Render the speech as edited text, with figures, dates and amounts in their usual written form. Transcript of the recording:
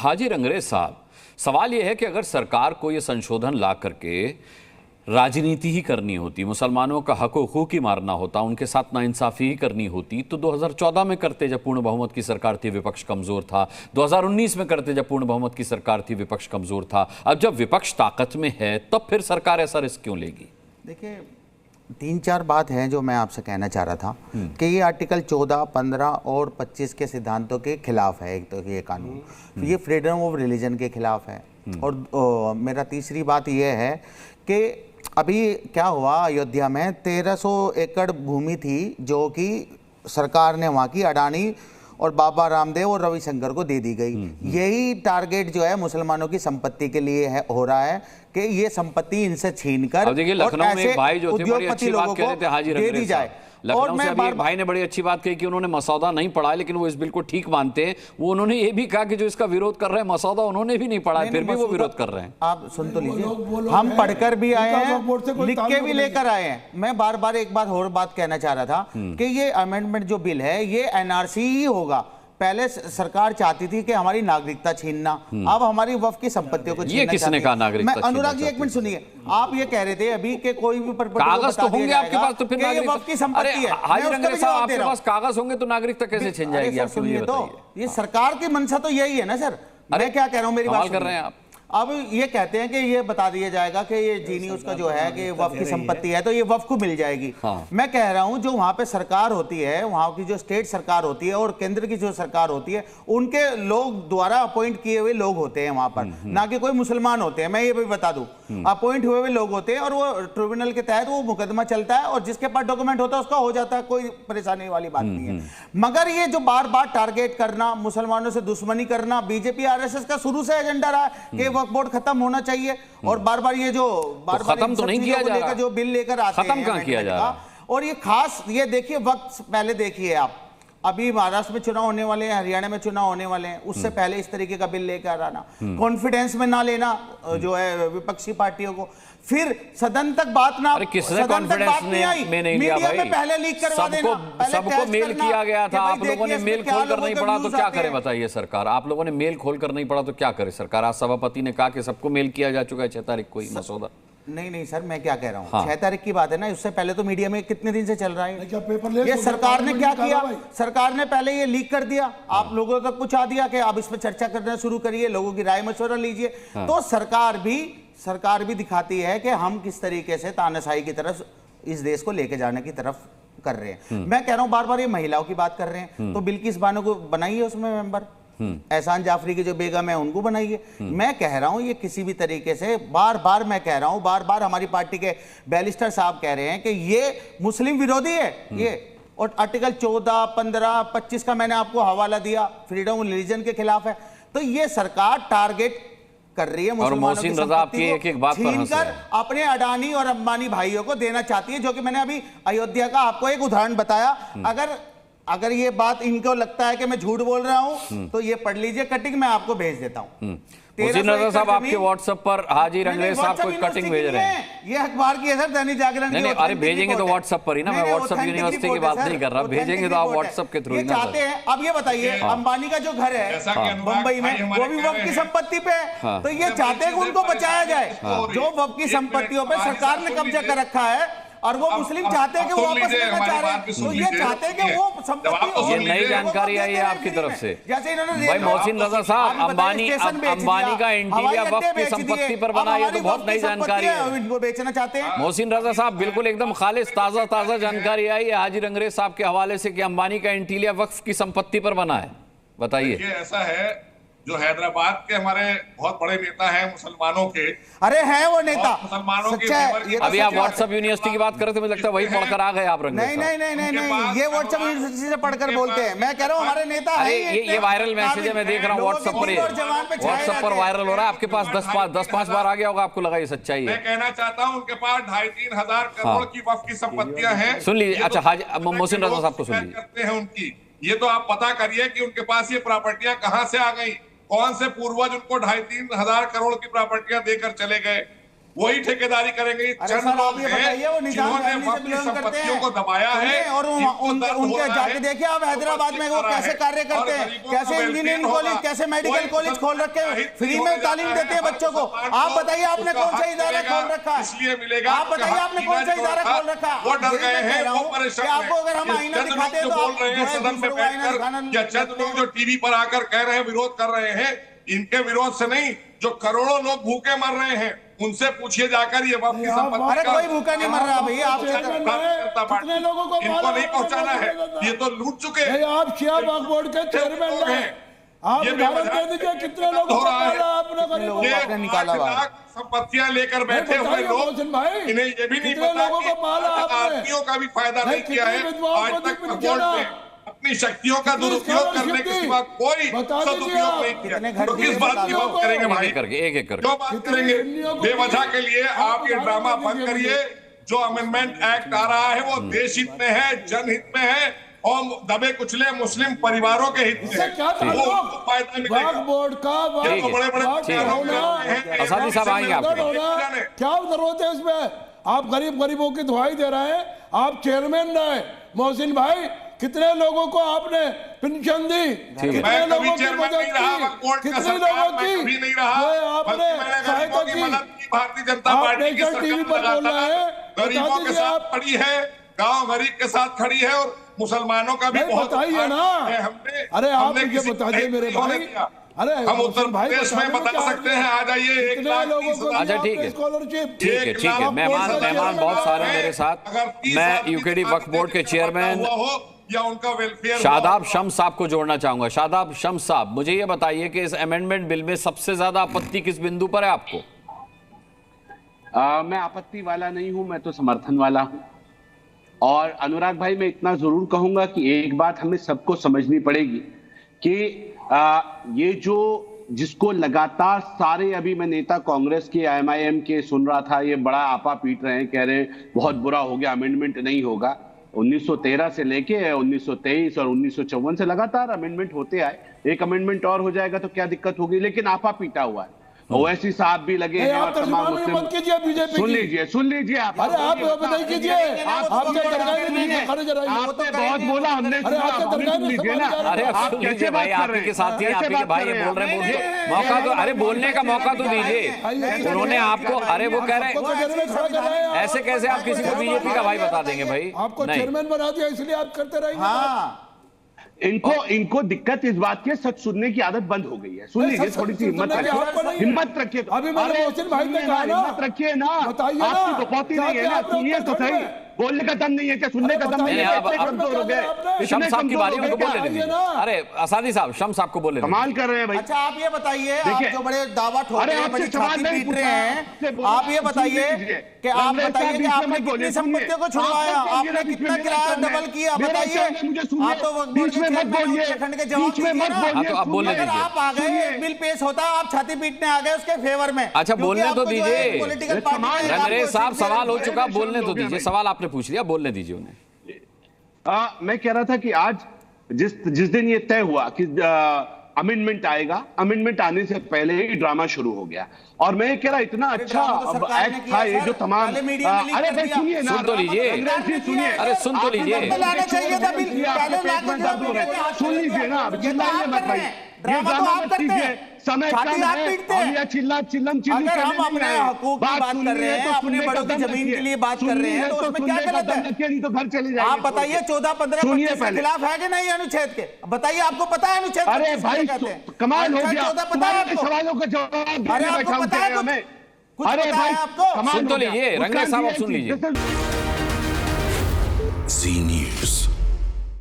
हाजी रंगरेज साहब, सवाल यह है कि अगर सरकार को यह संशोधन ला करके राजनीति ही करनी होती, मुसलमानों का हक हुकूक ही मारना होता, उनके साथ नाइंसाफी ही करनी होती, तो 2014 में करते जब पूर्ण बहुमत की सरकार थी, विपक्ष कमजोर था। 2019 में करते जब पूर्ण बहुमत की सरकार थी, विपक्ष कमजोर था। अब जब विपक्ष ताकत में है तब फिर सरकार ऐसा रिस्क क्यों लेगी? देखिए, 3-4 बात हैं जो मैं आपसे कहना चाह रहा था कि ये आर्टिकल 14, 15 और 25 के सिद्धांतों के खिलाफ है। एक तो ये कानून ये फ्रीडम ऑफ रिलीजन के खिलाफ है। और मेरा तीसरी बात ये है कि अभी क्या हुआ, अयोध्या में 1300 एकड़ भूमि थी जो कि सरकार ने वहाँ की अडानी और बाबा रामदेव और रविशंकर को दे दी गई। यही टारगेट जो है मुसलमानों की संपत्ति के लिए हो रहा है कि ये संपत्ति इनसे छीनकर और लखनऊ में एक भाई जो थे बड़ी अच्छी बात कह रहे थे, हाजी दे दी जाए। लखनऊ से अभी एक भाई ने बड़ी अच्छी बात कही कि उन्होंने मसौदा नहीं पढ़ा लेकिन वो इस बिल को ठीक मानते हैं। वो उन्होंने ये भी कहा कि जो इसका विरोध कर रहे हैं मसौदा उन्होंने भी नहीं पढ़ा, फिर भी वो विरोध कर रहे हैं। आप सुन तो लीजिए, हम पढ़कर भी आए हैं, लिख के भी लेकर आए हैं। मैं बार बार एक बात और बात कहना चाह रहा था कि ये अमेंडमेंट जो बिल है ये एनआरसी ही होगा। पहले सरकार चाहती थी कि हमारी नागरिकता छीनना, अब हमारी वक्फ की संपत्तियों को छीनना। ये किसने कहा नागरिकता? मैं अनुराग जी, 1 मिनट सुनिए। आप ये कह रहे थे अभी कि कोई भी कागज तो होंगे आपके पास, तो फिर नागरिकता वक्फ की संपत्ति है। हाजी रंगरेज साहब, आपके पास कागज होंगे तो नागरिकता कैसे छीन जाएगी आपकी? सुनिए तो, ये सरकार की मंशा तो यही है ना सर। मैं क्या कह रहा हूँ, मेरी बात कर रहे हैं आप। अब ये कहते हैं कि ये बता दिया जाएगा कि ये जीनी उसका जो है कि वक्फ की संपत्ति है तो ये वक्फ को मिल जाएगी। मैं कह रहा हूं जो वहां पे सरकार होती है, वहां की जो स्टेट सरकार होती है और केंद्र की जो सरकार होती है, उनके लोग द्वारा अपॉइंट किए हुए लोग होते हैं वहां पर, ना कि कोई मुसलमान होते हैं। मैं ये भी बता दूं, अपॉइंट हुए हुए लोग होते हैं और वो ट्रिब्यूनल के तहत वो मुकदमा चलता है और जिसके पास डॉक्यूमेंट होता है उसका हो जाता है, कोई परेशानी वाली बात नहीं है। मगर ये जो बार बार टारगेट करना, मुसलमानों से दुश्मनी करना, बीजेपी आरएसएस का शुरू से एजेंडा रहा है कि वक्फ बोर्ड खत्म होना चाहिए। और बार बार ये जो बार बार खत्म तो नहीं किया जा रहा, जो बिल लेकर आते हैं, खत्म कहां किया जा रहा। और ये खास ये देखिए, वक्त पहले देखिए आप, अभी महाराष्ट्र में चुनाव होने वाले हैं, हरियाणा में चुनाव होने वाले हैं, उससे पहले इस तरीके का बिल लेकर आना, कॉन्फिडेंस में ना लेना जो है विपक्षी पार्टियों को, फिर सदन तक बात ना, किसने कॉन्फिडेंस में नहीं लिया भाई? पहले लीक करवा देना, सबको मेल किया गया था। आप लोगों ने मेल खोल कर नहीं पढ़ा तो क्या करे बताइए सरकार? आप लोगों ने मेल खोल कर नहीं पढ़ा तो क्या करे सरकार? आज सभापति ने कहा कि सबको मेल किया जा चुका है 6 तारीख को ही मसौदा। नहीं सर, मैं क्या कह रहा हूँ, 6 तारीख की बात है ना, उससे पहले तो मीडिया में कितने दिन से चल रहा है ये। सरकार ने क्या किया, सरकार ने पहले ये लीक कर दिया, आप लोगों तक पहुंचा दिया कि आप इस पर चर्चा करना शुरू करिए, लोगों की राय मशवरा लीजिए। तो सरकार भी दिखाती है कि हम किस तरीके से तानाशाही की तरफ इस देश को लेके जाने की तरफ कर रहे हैं। मैं कह रहा हूं, बार बार ये महिलाओं की बात कर रहे हैं तो बिल्किस बानो को बनाइए उसमें मेंबर, एहसान जाफरी की जो बेगम है उनको बनाइए। मैं कह रहा हूं ये किसी भी तरीके से, बार बार मैं कह रहा हूं, बार बार हमारी पार्टी के बैरिस्टर साहब कह रहे हैं कि ये मुस्लिम विरोधी है ये। और आर्टिकल 14, 15, 25 का मैंने आपको हवाला दिया, फ्रीडम ऑफ रिलीजन के खिलाफ है। तो ये सरकार टारगेट कर रही है मुसलमानों की संपत्ति को छीनकर अपने अडानी और अंबानी भाइयों को देना चाहती है, जो कि मैंने अभी अयोध्या का आपको एक उदाहरण बताया। अगर ये बात इनको लगता है कि मैं झूठ बोल रहा हूं तो ये पढ़ लीजिए कटिंग, मैं आपको भेज देता हूं। मोहसिन रजा साहब आपके व्हाट्सएप पर हाजी रंगरेज साहब को कटिंग भेज रहे हैं। ये अखबार की है सर, दैनिक जागरण की। अरे भेजेंगे तो व्हाट्सएप पर ही ना, मैं व्हाट्सएप यूनिवर्सिटी की बात नहीं कर रहा, भेजेंगे तो आप व्हाट्सएप के थ्रू ही ना चाहते हैं। अब ये बताइए, अंबानी का जो घर है मुंबई में, वो भी वक्फ की संपत्ति पे है, तो ये चाहते हैं कि उनको बचाया जाए। जो वक्फ की संपत्तियों पे सरकार ने कब्जा कर रखा है और वो मुस्लिम चाहते हैं कि वो वापस लेना चाह रहे हैं, तो ये चाहते हैं कि वो संपत्ति। ये नई जानकारी आई है आपकी तरफ से जैसे इन्होंने भाई मोहसिन रजा साहब, अंबानी का इंटीरिया वक्फ की संपत्ति पर बना, ये तो बहुत नई जानकारी है, इनको बेचना चाहते हैं। मोहसिन रजा साहब बिल्कुल एकदम खालिस ताजा जानकारी आई है हाजी रंगरेज साहब के हवाले से कि अंबानी का इंटीरिया वक्फ की संपत्ति पर बना है। बताइए। ऐसा है, जो हैदराबाद के हमारे बहुत बड़े नेता हैं मुसलमानों के, अरे हैं वो नेता मुसलमानों के, अभी आप व्हाट्सएप यूनिवर्सिटी की बात कर रहे थे, मुझे लगता है वही पढ़कर आ गए आप रंगरेज साहब। नहीं, ये व्हाट्सएप यूनिवर्सिटी से पढ़कर बोलते हैं। मैं कह रहा हूँ हमारे नेता है। ये वायरल मैसेज है, मैं देख रहा हूँ व्हाट्सएप पर वायरल हो रहा है। आपके पास 10-5 बार आ गया होगा, आपको लगा ये सच्चाई है। मैं कहना चाहता हूँ उनके पास 2.5-3 हजार करोड़ की वक्फ की संपत्तियां हैं। सुन लीजिए, अच्छा मोहसिन रजा साहब को सुन लीजिए। करते हैं उनकी, ये तो आप पता करिए कि उनके पास ये प्रॉपर्टियां कहां से आ गई, कौन से पूर्वज उनको 2.5-3 हजार करोड़ की प्रॉपर्टियां देकर चले गए। वही ठेकेदारी करेंगे। चंद सर, लोग आप ये हैं बताइए, वो निजाम जिन्होंने फैमिली से अपनी बिलोंग करते संपत्तियों हैं को दबाया है और जिनको दर्द हो उनके रहा जाके है, देखिए आप हैदराबाद में वो कैसे कार्य करते हैं, कैसे इंजीनियरिंग कॉलेज, कैसे मेडिकल कॉलेज खोल रखे हैं, फ्री में तालीम देते हैं बच्चों को। आप बताइए आपने कौन सा इदारा खोल रखा है, इसलिए मिलेगा। आप बताइए आपने कौन सा इदारा खोल रखा है। वो डर गए हैं, वो परेशान हैं। आपको अगर हम आईना चंद दिखाते लोग हैं जो तो बोल रहे हैं सदन में बैठकर, या चंद लोग जो टीवी पर आकर कह रहे हैं विरोध कर रहे हैं, इनके विरोध से नहीं, जो करोड़ों लोग भूखे मर रहे हैं उनसे पूछिए जाकर ये वक्त की संपत्ति। अरे कोई भूखा नहीं मर रहा भैया, आप कितने लोगों को इनको नहीं पहुंचाना है, ये तो लूट चुके हैं। आप शिया वक्फ बोर्ड के चेयरमैन हैं, आप उदाहरण दे दीजिए कितने लोगों को पाला आपने गरीबों ये आपने निकाला 8 लाख संपत्तियां लेकर बैठे हुए बताइए लोग, मोहसिन भाई, इन्हें ये भी नहीं कितने पता लोगों कि को पाला आपने? आदमियों का भी फायदा नहीं किया है। कितने विधवाओं आज को तक भी कोर्ट ने अपनी शक्तियों का दुरुपयोग करने के सिवा कोई सदुपयोग नहीं किया। तो किस बात की बात करेंगे भाई, एक करके एक करके क्यों बात करेंगे बेवजह के लिए? आप ये ड्रामा बंद करिए। जो अमेंडमेंट एक्ट आ रहा है वो देश हित में है, जनहित में है और दबे कुचले मुस्लिम परिवारों के हित में है। वो फायदा मिलेगा। वक्फ बोर्ड का ये तो बड़े-बड़े आसादी साहब आएंगे आपको। क्या जरूरत है इसमें? आप गरीबों की दुआई दे रहे हैं, आप चेयरमैन रहे। मोहसिन भाई, कितने लोगों को आपने पेंशन दी, कितने लोगों की मदद की, कितने लोगों की नहीं रहा, आपने सहायता की। भारतीय जनता पार्टी की टीवी पर बोल रहे हैं, गरीबों के साथ खड़ी है, गांव गरीब के साथ खड़ी है और मुसलमानों का भी बहुत बताइए ना। अरे आप मुझे बता दिए मेरे भाई, अरे हम उत्तर प्रदेश में बता सकते हैं। आ जाइए 1 लाख 30 हजार। अच्छा ठीक है, स्कॉलरशिप। ठीक है। मेहमान बहुत सारे मेरे साथ। मैं यूकेडी वक्फ बोर्ड के चेयरमैन या उनका वेलफेयर शादाब शम्स साहब को जोड़ना चाहूंगा। शादाब शम्स साहब, मुझे ये बताइए कि इस अमेंडमेंट बिल में सबसे ज्यादा आपत्ति किस बिंदु पर है आपको? मैं आपत्ति वाला नहीं हूं, मैं तो समर्थन वाला हूं। और अनुराग भाई, मैं इतना जरूर कहूंगा कि एक बात हमें सबको समझनी पड़ेगी कि ये जो जिसको लगातार सारे, अभी मैं नेता कांग्रेस के IMIM के सुन रहा था, ये बड़ा आपा पीट रहे हैं, कह रहे हैं बहुत बुरा हो गया, अमेंडमेंट नहीं होगा। 1913 से लेके 1923 और 1954 से लगातार अमेंडमेंट होते आए। एक अमेंडमेंट और हो जाएगा तो क्या दिक्कत होगी, लेकिन आपा पीटा हुआ है। ओवैसी साहब भी लगे हैं और तमाम मुस्लिम। सुन लीजिए आप। अरे आप नहीं कीजिए, आपके दरगाह में खड़े आपने बहुत बोला, हमने सुन लीजिए ना। अरे आप सुन लीजिए भाई, आप ही के साथ ही आप ही के भाई बोल रहे हैं, मौका तो, अरे बोलने का मौका तो दीजिए। उन्होंने आपको, अरे वो कह रहे हैं ऐसे कैसे आप किसी को बीजेपी का भाई बता देंगे भाई? आपको चेयरमैन बना दिया इसलिए आप करते रहेंगे। इनको दिक्कत इस बात की, सच सुनने की आदत बंद हो गई है। सुन लीजिए, थोड़ी सी हिम्मत रखिए। अभी मैंने मोहसिन भाई ने कहा ना, हिम्मत रखिए ना, बताइए आपकी बहुत ही नहीं है ना, सुनिए तो सही। बोलने का दम नहीं है क्या? सुनने का दम नहीं है? कमजोर हो गए। शम्स साहब की बारी, उनको बोलने दीजिए। अरे आसादी साहब, शम्स साहब को बोले, कमाल कर रहे हैं भाई। अच्छा आप ये बताइए, आप जो बड़े दावा ठोक रहे हैं, बड़ी छाती पीट रहे हैं, आप ये बताइए कि आप बताइए कि आपने कितनी संपत्तियों को छुड़वाया, आपने कितना किराया डबल किया, बताइए। आप तो उत्तराखंड के जवाब दीजिए ना। आप बोलने अगर आप आ गए, एक बिल पेश होता, आप छाती पीटने आ गए उसके फेवर में। अच्छा बोलने तो दीजिए। पॉलिटिकल पार्टी रंगरेज साहब, सवाल हो चुका, बोलने तो दीजिए। सवाल आपने पूछ लिया, बोलने दीजिए उन्हें। मैं कह रहा था कि आज जिस दिन ये तय हुआ कि अमेंडमेंट आएगा, अमेंडमेंट आने से पहले ही ड्रामा शुरू हो गया। और मैं कह रहा इतना अच्छा एक्ट था ये, जो तमाम, अरे भाई सुनिए ना, सुन तो लीजिए, सुनिए, अरे सुन तो लीजिए, सुन लीजिए ना, चिल्लाइए मत भाई, ये ड्रामा मत कीजिए, समय कम है, या चिल्लम अगर हम अपने हकूक की बात कर रहे हैं, अपने बड़ों की जमीन के लिए बात कर रहे हैं, तो उसमें क्या गलत है? नहीं तो घर चले जाइए। आप बताइए 14-15 के खिलाफ है कि नहीं अनुच्छेद के? बताइए, आपको पता है अनुच्छेद? अरे भाई कमाल हो गया, तुम्हारे सवालों का जवाब। अरे आपको पता है हमें? अरे भाई आपको सुन तो लीजिए, रंगरेज साहब आप सुन लीजिए। जी न्यूज़।